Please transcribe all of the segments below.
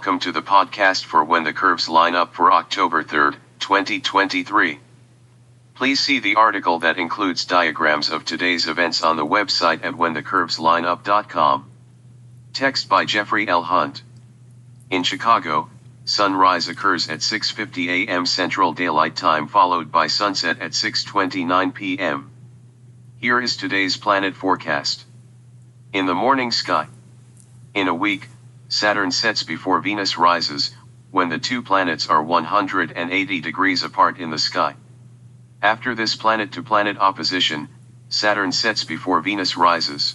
welcome to the podcast for When the Curves Line Up for October 3rd, 2023. Please see the article that includes diagrams of today's events on the website at whenthecurveslineup.com. Text by Jeffrey L. Hunt. In Chicago, sunrise occurs at 6:50 a.m. Central Daylight Time, followed by sunset at 6:29 p.m. Here is today's planet forecast. In the morning sky. In a week, Saturn sets before Venus rises, when the two planets are 180 degrees apart in the sky. After this planet-to-planet opposition, Saturn sets before Venus rises.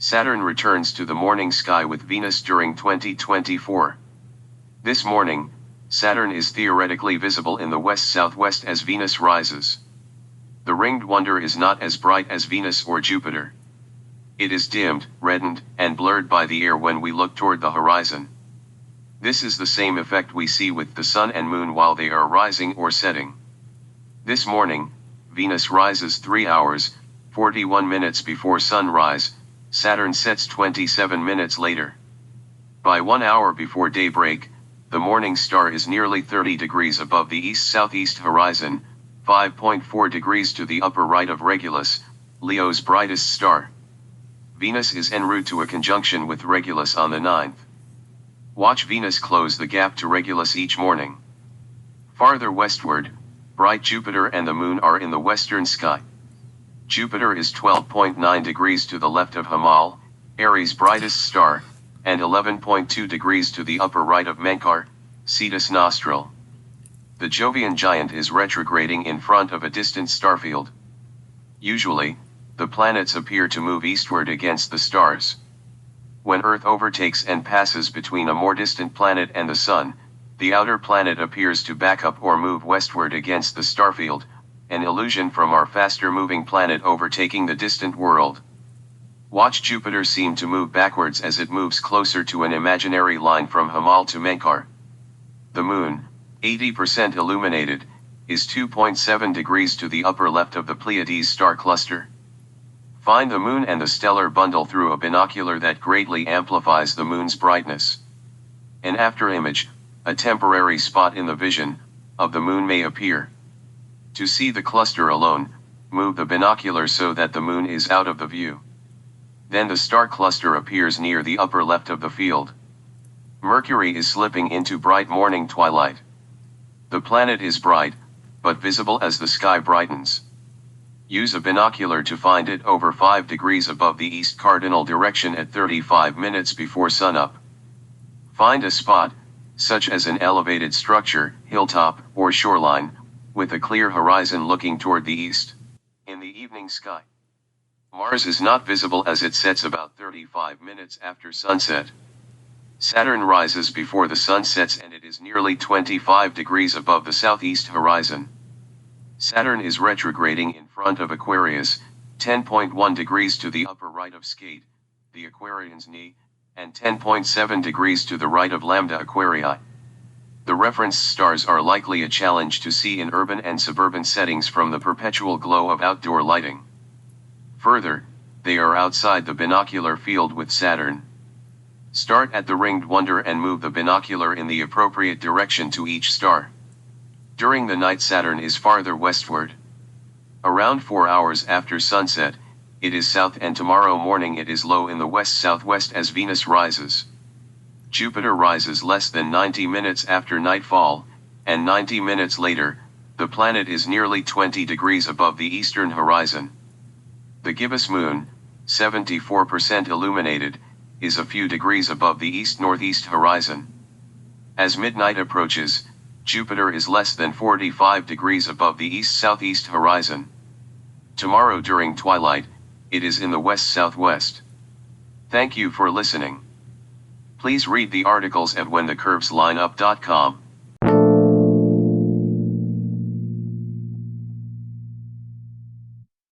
Saturn returns to the morning sky with Venus during 2024. This morning, Saturn is theoretically visible in the west-southwest as Venus rises. The ringed wonder is not as bright as Venus or Jupiter. It is dimmed, reddened, and blurred by the air when we look toward the horizon. This is the same effect we see with the Sun and Moon while they are rising or setting. This morning, Venus rises 3 hours, 41 minutes before sunrise. Saturn sets 27 minutes later. By 1 hour before daybreak, the morning star is nearly 30 degrees above the east-southeast horizon, 5.4 degrees to the upper right of Regulus, Leo's brightest star. Venus is en route to a conjunction with Regulus on the 9th. Watch Venus close the gap to Regulus each morning. Farther westward, bright Jupiter and the Moon are in the western sky. Jupiter is 12.9 degrees to the left of Hamal, Aries' brightest star, and 11.2 degrees to the upper right of Menkar, Cetus Nostral. The Jovian giant is retrograding in front of a distant starfield. Usually, the planets appear to move eastward against the stars. When Earth overtakes and passes between a more distant planet and the Sun, the outer planet appears to back up or move westward against the starfield, an illusion from our faster-moving planet overtaking the distant world. Watch Jupiter seem to move backwards as it moves closer to an imaginary line from Hamal to Menkar. The Moon, 80% illuminated, is 2.7 degrees to the upper left of the Pleiades star cluster. Find the Moon and the stellar bundle through a binocular that greatly amplifies the Moon's brightness. An afterimage, a temporary spot in the vision, of the Moon may appear. To see the cluster alone, move the binocular so that the Moon is out of the view. Then the star cluster appears near the upper left of the field. Mercury is slipping into bright morning twilight. The planet is bright, but visible as the sky brightens. Use a binocular to find it over 5 degrees above the east cardinal direction at 35 minutes before sunup. Find a spot, such as an elevated structure, hilltop, or shoreline, with a clear horizon looking toward the east. In the evening sky, Mars is not visible as it sets about 35 minutes after sunset. Saturn rises before the sun sets and it is nearly 25 degrees above the southeast horizon. Saturn is retrograding in front of Aquarius, 10.1 degrees to the upper right of Skate, the Aquarian's knee, and 10.7 degrees to the right of Lambda Aquarii. The reference stars are likely a challenge to see in urban and suburban settings from the perpetual glow of outdoor lighting. Further, they are outside the binocular field with Saturn. Start at the ringed wonder and move the binocular in the appropriate direction to each star. During the night Saturn is farther westward. Around 4 hours after sunset, it is south and tomorrow morning it is low in the west-southwest as Venus rises. Jupiter rises less than 90 minutes after nightfall, and 90 minutes later, the planet is nearly 20 degrees above the eastern horizon. The gibbous moon, 74% illuminated, is a few degrees above the east-northeast horizon. As midnight approaches, Jupiter is less than 45 degrees above the east-southeast horizon. Tomorrow during twilight, it is in the west-southwest. Thank you for listening. Please read the articles at whenthecurveslineup.com.